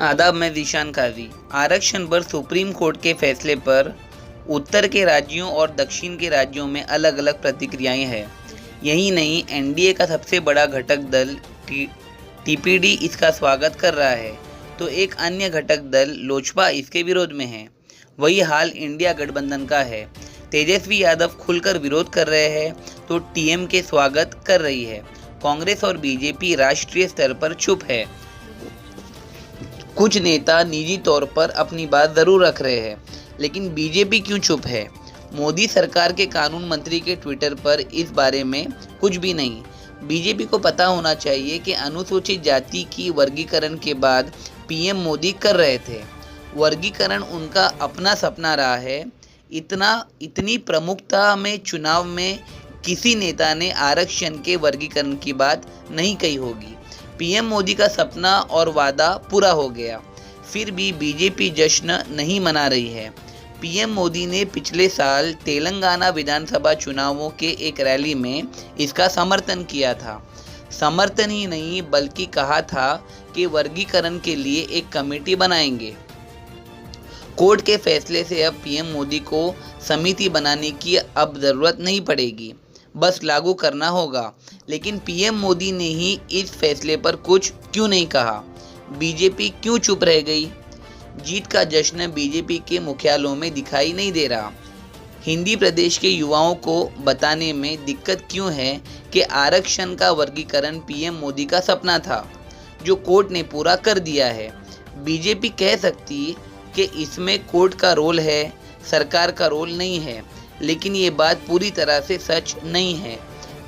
आदाब, मैं ज़ीशान काजी। आरक्षण पर सुप्रीम कोर्ट के फैसले पर उत्तर के राज्यों और दक्षिण के राज्यों में अलग अलग प्रतिक्रियाएं हैं। यही नहीं, एनडीए का सबसे बड़ा घटक दल टीपीडी इसका स्वागत कर रहा है, तो एक अन्य घटक दल लोजपा इसके विरोध में है। वही हाल इंडिया गठबंधन का है। तेजस्वी यादव खुलकर विरोध कर रहे हैं, तो टीएमके स्वागत कर रही है। कांग्रेस और बीजेपी राष्ट्रीय स्तर पर चुप है। कुछ नेता निजी तौर पर अपनी बात जरूर रख रहे हैं, लेकिन बीजेपी क्यों चुप है? मोदी सरकार के कानून मंत्री के ट्विटर पर इस बारे में कुछ भी नहीं। बीजेपी को पता होना चाहिए कि अनुसूचित जाति की वर्गीकरण के बाद पीएम मोदी कर रहे थे। वर्गीकरण उनका अपना सपना रहा है। इतनी प्रमुखता में चुनाव में किसी नेता ने आरक्षण के वर्गीकरण की बात नहीं कही होगी। पीएम मोदी का सपना और वादा पूरा हो गया, फिर भी बीजेपी जश्न नहीं मना रही है। पीएम मोदी ने पिछले साल तेलंगाना विधानसभा चुनावों के एक रैली में इसका समर्थन किया था। समर्थन ही नहीं, बल्कि कहा था कि वर्गीकरण के लिए एक कमेटी बनाएंगे। कोर्ट के फैसले से अब पीएम मोदी को समिति बनाने की अब जरूरत नहीं पड़ेगी, बस लागू करना होगा। लेकिन पीएम मोदी ने ही इस फैसले पर कुछ क्यों नहीं कहा? बीजेपी क्यों चुप रह गई? जीत का जश्न बीजेपी के मुख्यालयों में दिखाई नहीं दे रहा। हिंदी प्रदेश के युवाओं को बताने में दिक्कत क्यों है कि आरक्षण का वर्गीकरण पीएम मोदी का सपना था, जो कोर्ट ने पूरा कर दिया है। बीजेपी कह सकती कि इसमें कोर्ट का रोल है, सरकार का रोल नहीं है, लेकिन ये बात पूरी तरह से सच नहीं है।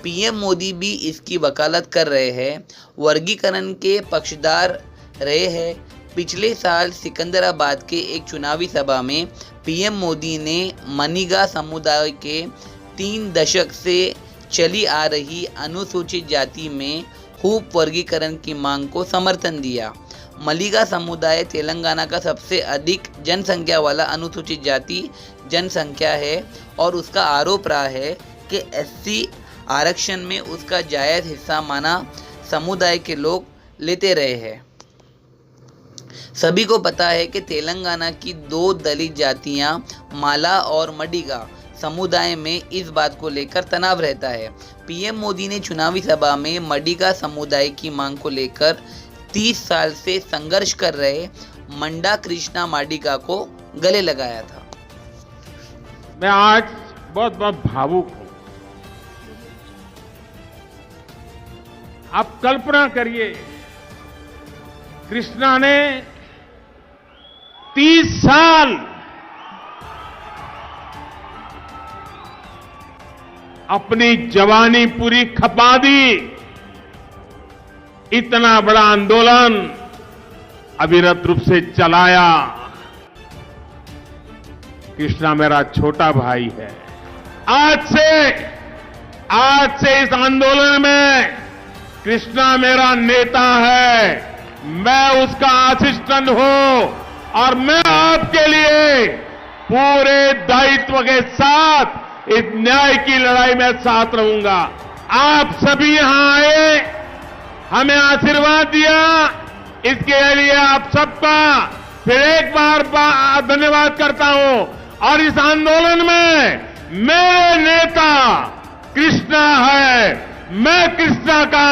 पीएम मोदी भी इसकी वकालत कर रहे हैं, वर्गीकरण के पक्षधर रहे हैं। पिछले साल सिकंदराबाद के एक चुनावी सभा में पीएम मोदी ने मनीगा समुदाय के 3 दशक से चली आ रही अनुसूचित जाति में हुप वर्गीकरण की मांग को समर्थन दिया। मलीगा समुदाय तेलंगाना का सबसे अधिक जनसंख्या वाला अनुसूचित जाति जनसंख्या है और उसका आरोप रहा है कि एससी आरक्षण में उसका जायज़ हिस्सा माना समुदाय के लोग लेते रहे हैं। सभी को पता है कि तेलंगाना की 2 दलित जातियां माला और मडिगा समुदाय में इस बात को लेकर तनाव रहता है। पीएम मोदी ने चुनावी सभा में मडिगा समुदाय की मांग को लेकर 30 साल से संघर्ष कर रहे मंडा कृष्णा माडिगा को गले लगाया था। मैं आज बहुत भावुक हूं। आप कल्पना करिए, कृष्णा ने 30 साल अपनी जवानी पूरी खपा दी। इतना बड़ा आंदोलन अविरत रूप से चलाया। कृष्णा मेरा छोटा भाई है। आज से इस आंदोलन में कृष्णा मेरा नेता है। मैं उसका असिस्टेंट हूं और मैं आपके लिए पूरे दायित्व के साथ इस न्याय की लड़ाई में साथ रहूंगा। आप सभी यहां आए, हमें आशीर्वाद दिया, इसके लिए आप सबका फिर एक बार धन्यवाद करता हूं। और इस आंदोलन में मेरे नेता कृष्णा है। मैं कृष्णा का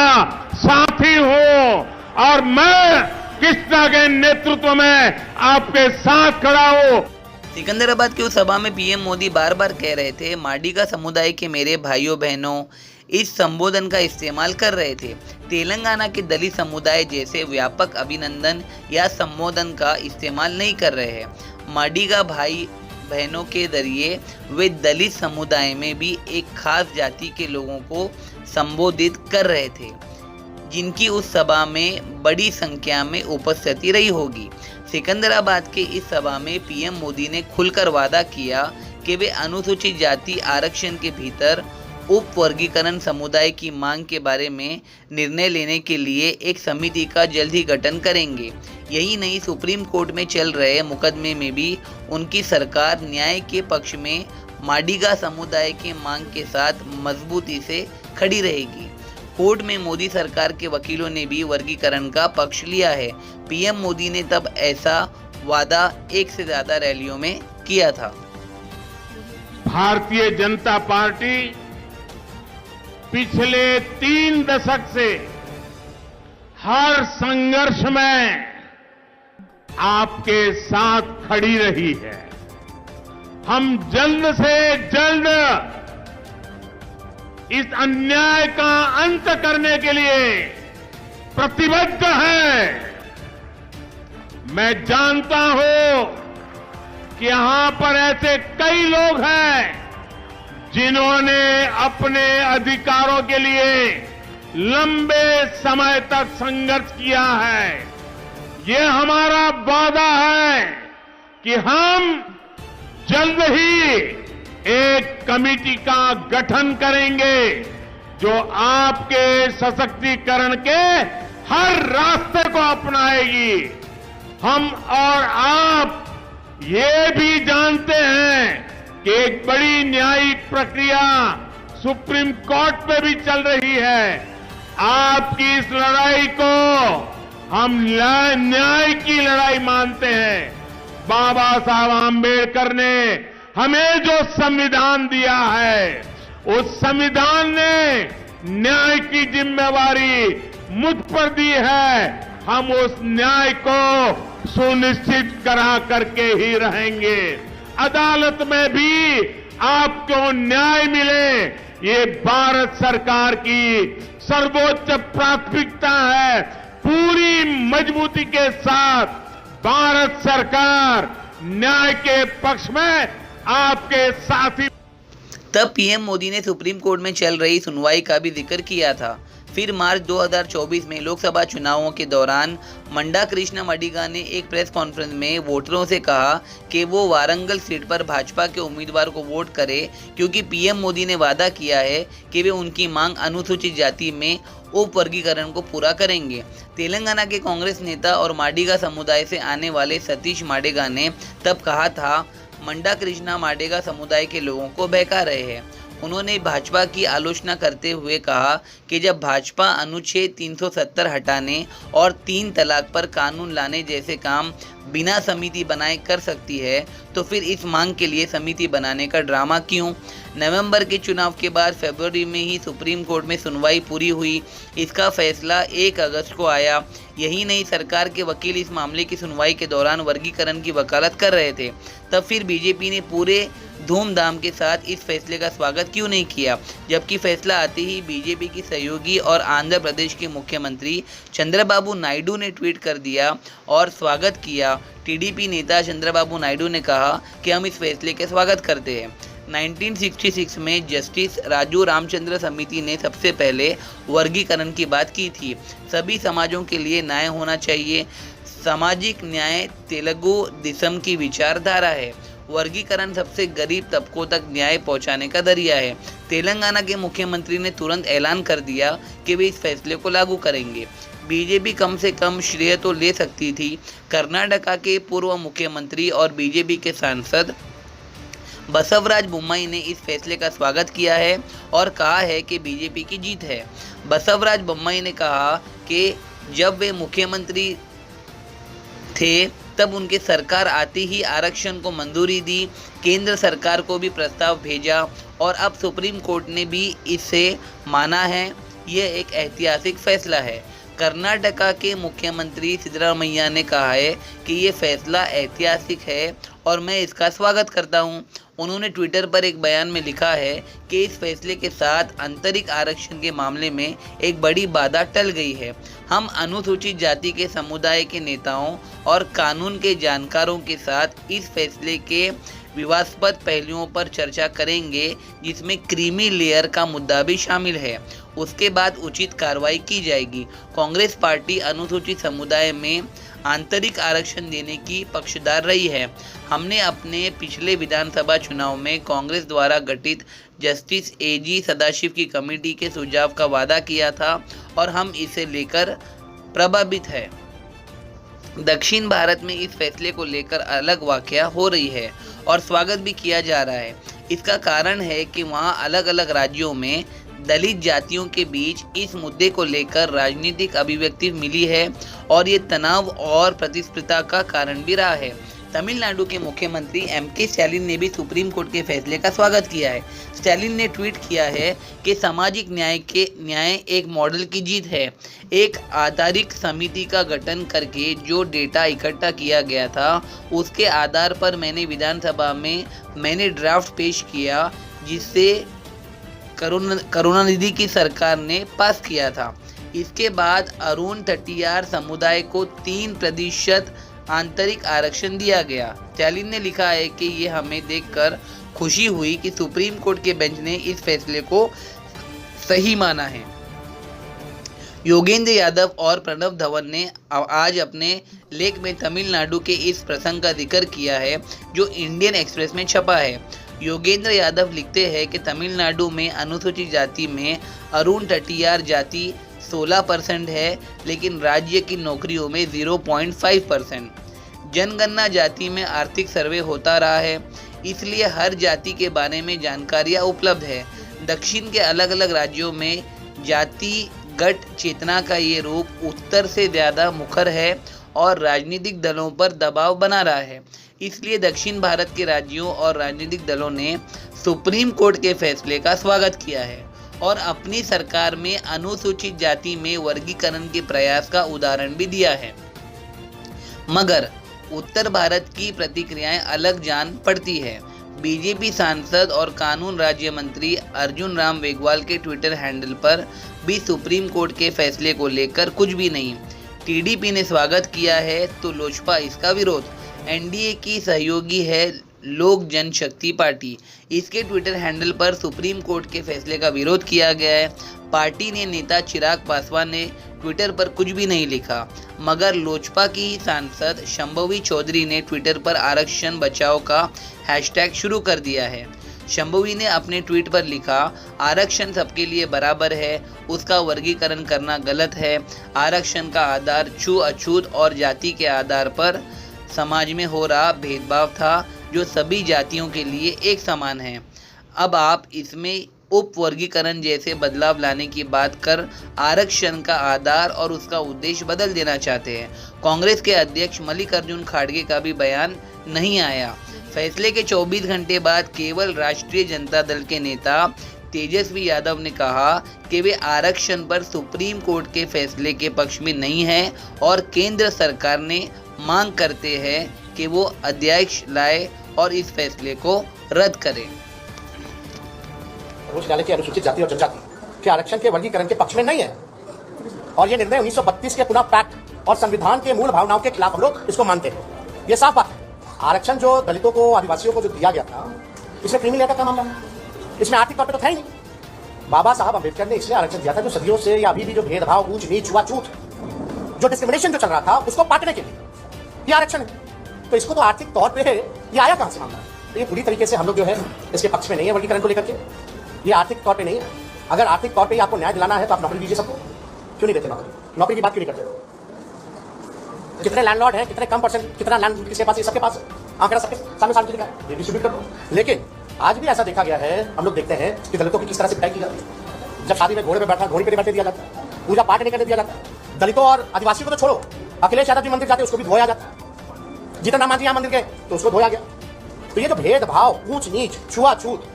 साथी हूं और मैं कृष्णा के नेतृत्व में आपके साथ खड़ा हूं। सिकंदराबाद की उस सभा में पीएम मोदी बार बार कह रहे थे, माडिगा समुदाय के मेरे भाइयों बहनों, इस संबोधन का इस्तेमाल कर रहे थे। तेलंगाना के दलित समुदाय जैसे व्यापक अभिनंदन या संबोधन का इस्तेमाल नहीं कर रहे हैं। माडिगा भाई बहनों के जरिए वे दलित समुदाय में भी एक खास जाति के लोगों को संबोधित कर रहे थे, जिनकी उस सभा में बड़ी संख्या में उपस्थिति रही होगी। सिकंदराबाद के इस सभा में पीएम मोदी ने खुलकर वादा किया कि वे अनुसूचित जाति आरक्षण के भीतर उप वर्गीकरण समुदाय की मांग के बारे में निर्णय लेने के लिए एक समिति का जल्द ही गठन करेंगे। यही नहीं, सुप्रीम कोर्ट में चल रहे मुकदमे में भी उनकी सरकार न्याय के पक्ष में माडिगा समुदाय की मांग के साथ मजबूती से खड़ी रहेगी। कोर्ट में मोदी सरकार के वकीलों ने भी वर्गीकरण का पक्ष लिया है। पीएम मोदी ने तब ऐसा वादा एक से ज्यादा रैलियों में किया था। भारतीय जनता पार्टी पिछले 3 दशक से हर संघर्ष में आपके साथ खड़ी रही है। हम जल्द से जल्द इस अन्याय का अंत करने के लिए प्रतिबद्ध हैं। मैं जानता हूं कि यहां पर ऐसे कई लोग हैं जिन्होंने अपने अधिकारों के लिए लंबे समय तक संघर्ष किया है। ये हमारा वादा है कि हम जल्द ही एक कमेटी का गठन करेंगे जो आपके सशक्तिकरण के हर रास्ते को अपनाएगी। हम और आप ये भी जानते हैं कि एक बड़ी न्यायिक प्रक्रिया सुप्रीम कोर्ट में भी चल रही है। आपकी इस लड़ाई को हम न्याय की लड़ाई मानते हैं। बाबा साहब आंबेडकर ने हमें जो संविधान दिया है, उस संविधान ने न्याय की जिम्मेवारी मुझ पर दी है। हम उस न्याय को सुनिश्चित करा करके ही रहेंगे। अदालत में भी आपको न्याय मिले, ये भारत सरकार की सर्वोच्च प्राथमिकता है। पूरी मजबूती के साथ भारत सरकार न्याय के पक्ष में आपके साथी। तब पीएम मोदी ने सुप्रीम कोर्ट में चल रही सुनवाई का भी जिक्र किया था। फिर मार्च 2024 में लोकसभा चुनावों के दौरान मंडा कृष्णा माडिगा ने एक प्रेस कॉन्फ्रेंस में वोटरों से कहा कि वो वारंगल सीट पर भाजपा के उम्मीदवार को वोट करे, क्योंकि पीएम मोदी ने वादा किया है कि वे उनकी मांग अनुसूचित जाति में उप वर्गीकरण को पूरा करेंगे। तेलंगाना के कांग्रेस नेता और माडिगा समुदाय से आने वाले सतीश माडिगा ने तब कहा था, मंडा कृष्णा माडिगा समुदाय के लोगों को बहका रहे हैं। उन्होंने भाजपा की आलोचना करते हुए कहा कि जब भाजपा अनुच्छेद 370 हटाने और 3 तलाक पर कानून लाने जैसे काम बिना समिति बनाए कर सकती है, तो फिर इस मांग के लिए समिति बनाने का ड्रामा क्यों? नवंबर के चुनाव के बाद फरवरी में ही सुप्रीम कोर्ट में सुनवाई पूरी हुई। इसका फैसला 1 अगस्त को आया। यही नहीं, सरकार के वकील इस मामले की सुनवाई के दौरान वर्गीकरण की वकालत कर रहे थे। तब फिर बीजेपी ने पूरे धूमधाम के साथ इस फैसले का स्वागत क्यों नहीं किया? जबकि फैसला आते ही बीजेपी की सहयोगी और आंध्र प्रदेश के मुख्यमंत्री चंद्रबाबू नायडू ने ट्वीट कर दिया और स्वागत किया। टीडीपी नेता चंद्रबाबू नायडू ने कहा कि हम इस फैसले के स्वागत करते हैं। 1966 में जस्टिस राजू रामचंद्र समिति ने सबसे पहले वर्गीकरण की बात की थी। सभी समाजों के लिए न्याय होना चाहिए। सामाजिक न्याय तेलुगु देशम की विचारधारा है। वर्गीकरण सबसे गरीब तबकों तक न्याय पहुंचाने का जरिया है। तेलंगाना के मुख्यमंत्री ने तुरंत ऐलान कर दिया कि वे इस फैसले को लागू करेंगे। बीजेपी कम से कम श्रेय तो ले सकती थी। कर्नाटका के पूर्व मुख्यमंत्री और बीजेपी के सांसद बसवराज बोम्मई ने इस फैसले का स्वागत किया है और कहा है कि बीजेपी की जीत है। बसवराज बोम्मई ने कहा कि जब वे मुख्यमंत्री थे तब उनकी सरकार आते ही आरक्षण को मंजूरी दी। केंद्र सरकार को भी प्रस्ताव भेजा और अब सुप्रीम कोर्ट ने भी इसे माना है। यह एक ऐतिहासिक फैसला है। कर्नाटका के मुख्यमंत्री सिद्धरामैया ने कहा है कि ये फैसला ऐतिहासिक है और मैं इसका स्वागत करता हूं। उन्होंने ट्विटर पर एक बयान में लिखा है कि इस फैसले के साथ आंतरिक आरक्षण के मामले में एक बड़ी बाधा टल गई है। हम अनुसूचित जाति के समुदाय के नेताओं और कानून के जानकारों के साथ इस फैसले के विवादास्पद पहलुओं पर चर्चा करेंगे, जिसमें क्रीमी लेयर का मुद्दा भी शामिल है। उसके बाद उचित कार्रवाई की जाएगी। कांग्रेस पार्टी अनुसूचित समुदाय में आंतरिक आरक्षण देने की पक्षधर रही है। हमने अपने पिछले विधानसभा चुनाव में कांग्रेस द्वारा गठित जस्टिस एजी सदाशिव की कमेटी के सुझाव का वादा किया था और हम इसे लेकर प्रभावित हैं। दक्षिण भारत में इस फैसले को लेकर अलग वाकया हो रही है और स्वागत भी किया जा रहा है। इसका कारण है कि वहाँ अलग अलग राज्यों में दलित जातियों के बीच इस मुद्दे को लेकर राजनीतिक अभिव्यक्ति मिली है और ये तनाव और प्रतिस्पर्धा का कारण भी रहा है। तमिलनाडु के मुख्यमंत्री एम.के. स्टालिन ने भी सुप्रीम कोर्ट के फैसले का स्वागत किया है। स्टालिन ने ट्वीट किया है कि सामाजिक न्याय एक मॉडल की जीत है। एक आधारिक समिति का गठन करके जो डेटा इकट्ठा किया गया था उसके आधार पर मैंने विधानसभा में ड्राफ्ट पेश किया जिसे करुणानिधि की सरकार ने पास किया था। इसके बाद अरुण तटियार समुदाय को 3% आंतरिक आरक्षण दिया गया। स्टालिन ने लिखा है कि ये हमें देखकर खुशी हुई कि सुप्रीम कोर्ट के बेंच ने इस फैसले को सही माना है। योगेंद्र यादव और प्रणब धवन ने आज अपने लेख में तमिलनाडु के इस प्रसंग का जिक्र किया है जो इंडियन एक्सप्रेस में छपा है। योगेंद्र यादव लिखते हैं कि तमिलनाडु में अनुसूचित जाति में अरुण तटियार जाति 16% है, लेकिन राज्य की नौकरियों में 0.5%। जनगणना जाति में आर्थिक सर्वे होता रहा है, इसलिए हर जाति के बारे में जानकारियाँ उपलब्ध है। दक्षिण के अलग अलग राज्यों में जातिगत चेतना का ये रूप उत्तर से ज़्यादा मुखर है और राजनीतिक दलों पर दबाव बना रहा है। इसलिए दक्षिण भारत के राज्यों और राजनीतिक दलों ने सुप्रीम कोर्ट के फैसले का स्वागत किया है और अपनी सरकार में अनुसूचित जाति में वर्गीकरण के प्रयास का उदाहरण भी दिया है। मगर उत्तर भारत की प्रतिक्रियाएं अलग जान पड़ती है। बीजेपी सांसद और कानून राज्य मंत्री अर्जुन राम मेघवाल के ट्विटर हैंडल पर भी सुप्रीम कोर्ट के फैसले को लेकर कुछ भी नहीं। टीडीपी ने स्वागत किया है तो लोजपा इसका विरोध। एनडीए की सहयोगी है लोक जनशक्ति पार्टी। इसके ट्विटर हैंडल पर सुप्रीम कोर्ट के फैसले का विरोध किया गया है। पार्टी ने नेता चिराग पासवान ने ट्विटर पर कुछ भी नहीं लिखा, मगर लोजपा की ही सांसद शंभवी चौधरी ने ट्विटर पर आरक्षण बचाओ का हैशटैग शुरू कर दिया है। शंभवी ने अपने ट्वीट पर लिखा, आरक्षण सबके लिए बराबर है, उसका वर्गीकरण करना गलत है। आरक्षण का आधार छूत-अछूत और जाति के आधार पर समाज में हो रहा भेदभाव था जो सभी जातियों के लिए एक समान है। अब आप इसमें उप वर्गीकरण जैसे बदलाव लाने की बात कर आरक्षण का आधार और उसका उद्देश्य बदल देना चाहते हैं। कांग्रेस के अध्यक्ष मल्लिकार्जुन खड़गे का भी बयान नहीं आया। फैसले के 24 घंटे बाद केवल राष्ट्रीय जनता दल के नेता तेजस्वी यादव ने कहा कि वे आरक्षण पर सुप्रीम कोर्ट के फैसले के पक्ष में नहीं है और केंद्र सरकार ने मांग करते हैं कि वो अध्यादेश लाए और इस फैसले को रद्द करें। सर्वोच्च न्यायालय की अनुसूचित जाति और जनजाति के आरक्षण के वर्गीकरण के पक्ष में नहीं है और ये निर्णय 1932 के पुनः पैक्ट और संविधान के मूल भावनाओं के खिलाफ हम लोग इसको मानते हैं। ये साफ बात है। आरक्षण जो दलितों को, आदिवासियों को जो दिया गया था, इसमें क्रीमी लेयर का मामला है, इसमें आर्थिक तौर पर तो था ही नहीं। बाबा साहब अम्बेडकर ने इसलिए आरक्षण दिया था जो सदियों से या अभी भी जो भेदभाव, ऊंच नीच, छुआछूत, जो डिस्क्रिमिनेशन जो चल रहा था उसको पाटने के लिए ये आरक्षण है। तो इसको तो आर्थिक तौर पे ये आया कहां से मामला? तो ये पूरी तरीके से हम लोग जो है इसके पक्ष में नहीं है वर्गीकरण को लेकर के। ये आर्थिक तौर पे नहीं है। अगर आर्थिक तौर पे आपको न्याय दिलाना है तो आप नौकरी दीजिए सबको। क्यों नहीं देते नौकरी? नौकरी की बात क्यों नहीं करते? कितने लैंडलॉर्ड हैं, कितने कम परसेंट, कितना लैंड किसके पास है? सबके पास आंकड़ा सबके सामने दिखा है, डिस्ट्रीब्यूट कर दो। लेकिन आज भी ऐसा देखा गया है, हम लोग देखते हैं कि दलितों की किस तरह से पिटाई की जाती है। जब शादी में घोड़े पे बैठा, घोड़ी पे बैठे दिया जाता है, पूजा पाठ नहीं करने दिया जाता। दलितों और आदिवासियों को तो छोड़ो, अखिलेश यादव जी मंदिर जाते उसको भी धोया जाता। जीतन राम मांझी यहाँ मंदिर गए तो उसको धोया गया। तो ये जो भेदभाव, ऊंच नीच, छुआछूत,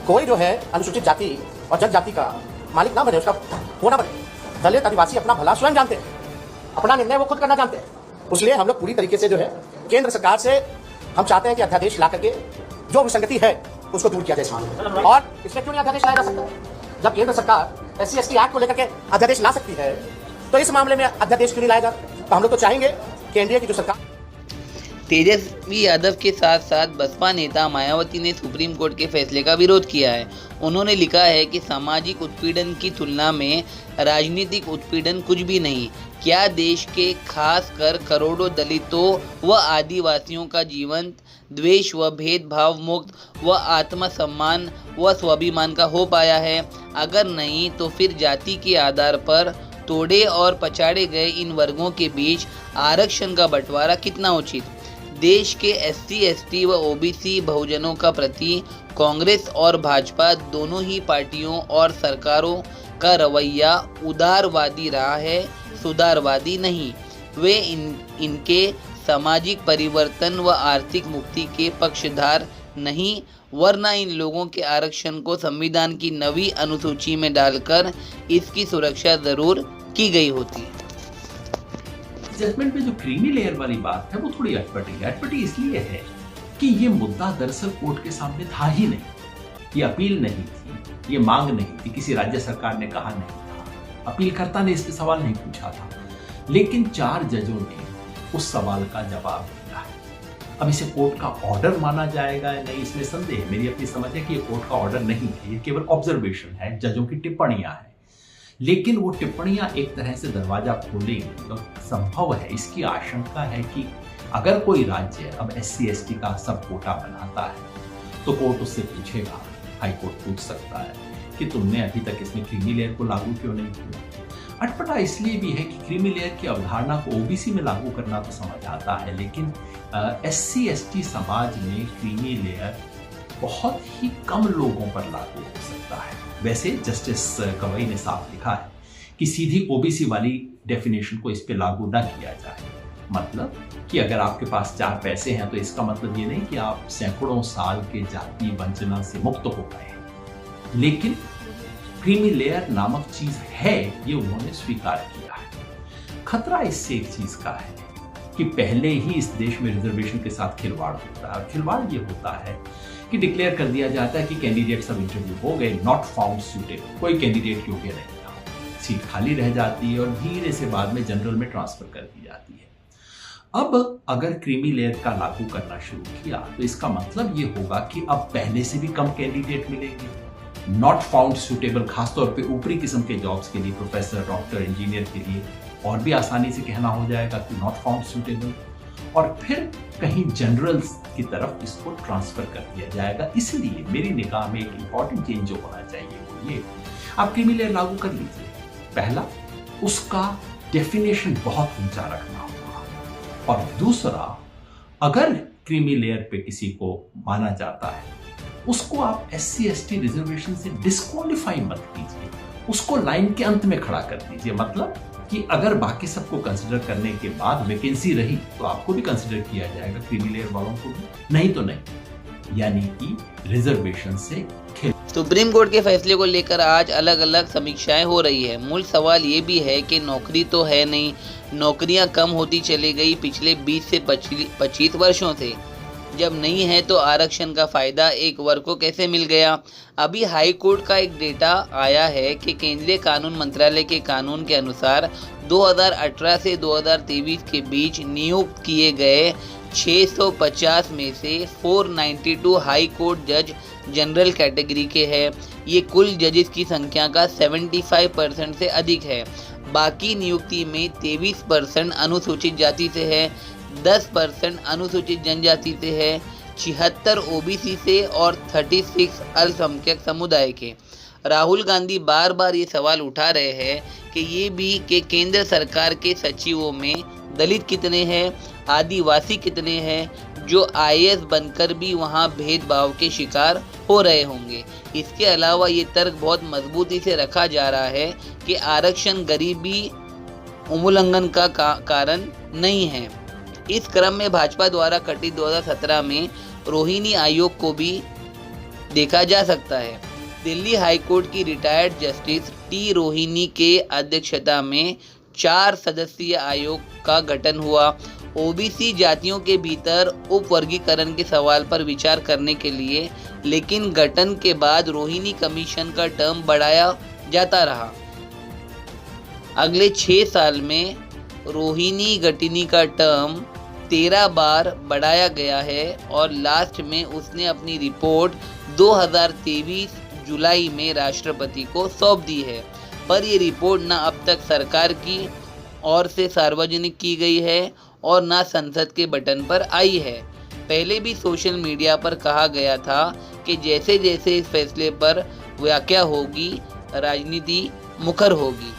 कोई जो है अनुसूचित जाति और जनजाति का मालिक ना बने, उसका वो ना बने। दलित आदिवासी अपना भला स्वयं जानते हैं, अपना निर्णय वो खुद करना जानते हैं। इसलिए हम लोग पूरी तरीके से जो है केंद्र सरकार से हम चाहते हैं कि अध्यादेश ला करके जो विसंगति है उसको दूर किया जाए इस मामले में। और इसमें क्यों नहीं अध्यादेश लाया जा सकता? जब केंद्र सरकार SC ST एक्ट को लेकर के अध्यादेश ला सकती है तो इस मामले में अध्यादेश क्यों नहीं लाया जाता? तो हम लोग तो चाहेंगे कि एनडीए की जो सरकार। तेजस्वी यादव के साथ साथ बसपा नेता मायावती ने सुप्रीम कोर्ट के फैसले का विरोध किया है। उन्होंने लिखा है कि सामाजिक उत्पीड़न की तुलना में राजनीतिक उत्पीड़न कुछ भी नहीं। क्या देश के खासकर करोड़ों दलितों व आदिवासियों का जीवन द्वेष व भेदभाव मुक्त व आत्मसम्मान व स्वाभिमान का हो पाया है? अगर नहीं तो फिर जाति के आधार पर तोड़े और पछाड़े गए इन वर्गों के बीच आरक्षण का बंटवारा कितना उचित? देश के SC, ST व OBC बहुजनों का प्रति कांग्रेस और भाजपा दोनों ही पार्टियों और सरकारों का रवैया उदारवादी रहा है, सुधारवादी नहीं। वे इनके सामाजिक परिवर्तन व आर्थिक मुक्ति के पक्षधर नहीं, वरना इन लोगों के आरक्षण को संविधान की नवी अनुसूची में डालकर इसकी सुरक्षा जरूर की गई होती। जजमेंट में जो क्रीमी लेयर वाली बात है वो थोड़ी अटपटी है। अटपटी इसलिए है कि ये मुद्दा दरअसल कोर्ट के सामने था ही नहीं, ये अपील नहीं थी, ये मांग नहीं थी, किसी राज्य सरकार ने कहा नहीं था, अपीलकर्ता ने इस पे सवाल नहीं पूछा था, लेकिन 4 जजों ने उस सवाल का जवाब दिया है। अब इसे कोर्ट का ऑर्डर माना जाएगा या नहीं, इसमें संदेह है। मेरी अपनी समझ है कि ये कोर्ट का ऑर्डर नहीं है, ये केवल ऑब्जर्वेशन है, जजों की टिप्पणियां हैं। लेकिन वो टिप्पणियां एक तरह से दरवाजा खोलेंगी तो संभव है, इसकी आशंका है कि अगर कोई राज्य अब SC, ST का सब कोटा बनाता है तो कोर्ट उससे पूछेगा, हाई कोर्ट पूछ सकता है कि तुमने अभी तक इसमें क्रीमी लेयर को लागू क्यों नहीं किया। अटपटा इसलिए भी है कि क्रीमी लेयर की अवधारणा को OBC में लागू करना तो समझ आता है, लेकिन SC, ST समाज में क्रीमी लेयर बहुत ही कम लोगों पर लागू हो सकता है। वैसे जस्टिस गवई ने साफ लिखा है कि सीधी OBC वाली डेफिनेशन को इस पे लागू ना किया जाए। मतलब कि अगर आपके पास 4 पैसे हैं तो इसका मतलब ये नहीं कि आप सैकड़ों साल के जाति वंचना से मुक्त हो गए हैं, लेकिन क्रीमी लेयर नामक चीज है ये उन्होंने स्वीकार किया है। खतरा इससे एक चीज का है कि पहले ही इस देश में रिजर्वेशन के साथ खिलवाड़ होता है। खिलवाड़ ये होता है कि डिक्लेयर कर दिया जाता है कि कैंडिडेट सब इंटरव्यू हो गए, नॉट फाउंड सूटेबल, कोई कैंडिडेट योग्य नहीं था, सीट खाली रह जाती है और धीरे से बाद में जनरल में ट्रांसफर कर दी जाती है। अब अगर क्रीमी लेयर का लागू करना शुरू किया तो इसका मतलब ये होगा कि अब पहले से भी कम कैंडिडेट मिलेंगे। नॉट फाउंड सूटेबल खासतौर पे ऊपरी किस्म के जॉब्स के लिए, प्रोफेसर, डॉक्टर, इंजीनियर के लिए और भी आसानी से कहना हो जाएगा कि नॉट फाउंड सूटेबल, और फिर कहीं जनरल्स की तरफ इसको ट्रांसफर कर दिया जाएगा। इसलिए मेरी निगाह में एक इंपॉर्टेंट चेंज जो होना चाहिए वो ये, आप क्रीमी लेयर लागू कर लीजिए, पहला उसका डेफिनेशन बहुत ऊंचा रखना होगा, और दूसरा अगर क्रीमी लेयर पे किसी को माना जाता है उसको आप SC, ST रिजर्वेशन से डिस्क्वालीफाई मत कीजिए, उसको लाइन के अंत में खड़ा कर दीजिए। मतलब कि अगर बाकी सबको कंसिडर करने के बाद वैकेंसी रही तो आपको भी कंसिडर किया जाएगा, क्रीमी लेयर वालों को भी, नहीं तो नहीं, यानी कि रिजर्वेशन से खेल। सुप्रीम कोर्ट के फैसले को लेकर आज अलग अलग समीक्षाएं हो रही है। मूल सवाल ये भी है कि नौकरी तो है नहीं, नौकरियां कम होती चली गई पिछले 20 से 25 वर्षों से। जब नहीं है तो आरक्षण का फायदा एक वर्ग को कैसे मिल गया। अभी हाई कोर्ट का एक डेटा आया है कि केंद्रीय कानून मंत्रालय के कानून के अनुसार 2018 से 2023 के बीच नियुक्त किए गए 650 में से 492 हाई कोर्ट जज जनरल कैटेगरी के हैं। ये कुल जजेस की संख्या का 75% से अधिक है। बाकी नियुक्ति में 23% अनुसूचित जाति से है, 10% अनुसूचित जनजाति से है, 76 OBC से और 36 अल्पसंख्यक समुदाय के। राहुल गांधी बार बार ये सवाल उठा रहे हैं कि ये भी कि केंद्र सरकार के सचिवों में दलित कितने हैं, आदिवासी कितने हैं, जो IAS बनकर भी वहाँ भेदभाव के शिकार हो रहे होंगे। इसके अलावा ये तर्क बहुत मजबूती से रखा जा रहा है कि आरक्षण गरीबी उल्लंघन का कारण नहीं है। इस क्रम में भाजपा द्वारा गठित 2017 में रोहिणी आयोग को भी देखा जा सकता है। दिल्ली हाई कोर्ट की रिटायर्ड जस्टिस T रोहिणी के अध्यक्षता में 4 सदस्यीय आयोग का गठन हुआ। OBC जातियों के भीतर उपवर्गीकरण के सवाल पर विचार करने के लिए, लेकिन गठन के बाद रोहिणी कमीशन का टर्म बढ़ाया जाता रहा। अगले 6 साल में रोहिणी गटिनी का टर्म 13 बार बढ़ाया गया है और लास्ट में उसने अपनी रिपोर्ट 2023 जुलाई में राष्ट्रपति को सौंप दी है, पर ये रिपोर्ट ना अब तक सरकार की ओर से सार्वजनिक की गई है और ना संसद के बटन पर आई है। पहले भी सोशल मीडिया पर कहा गया था कि जैसे जैसे इस फैसले पर व्याख्या होगी, राजनीति मुखर होगी।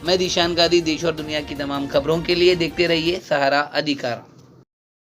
मैं दिशान गादी, देश और दुनिया की तमाम खबरों के लिए देखते रहिए सहारा अधिकार।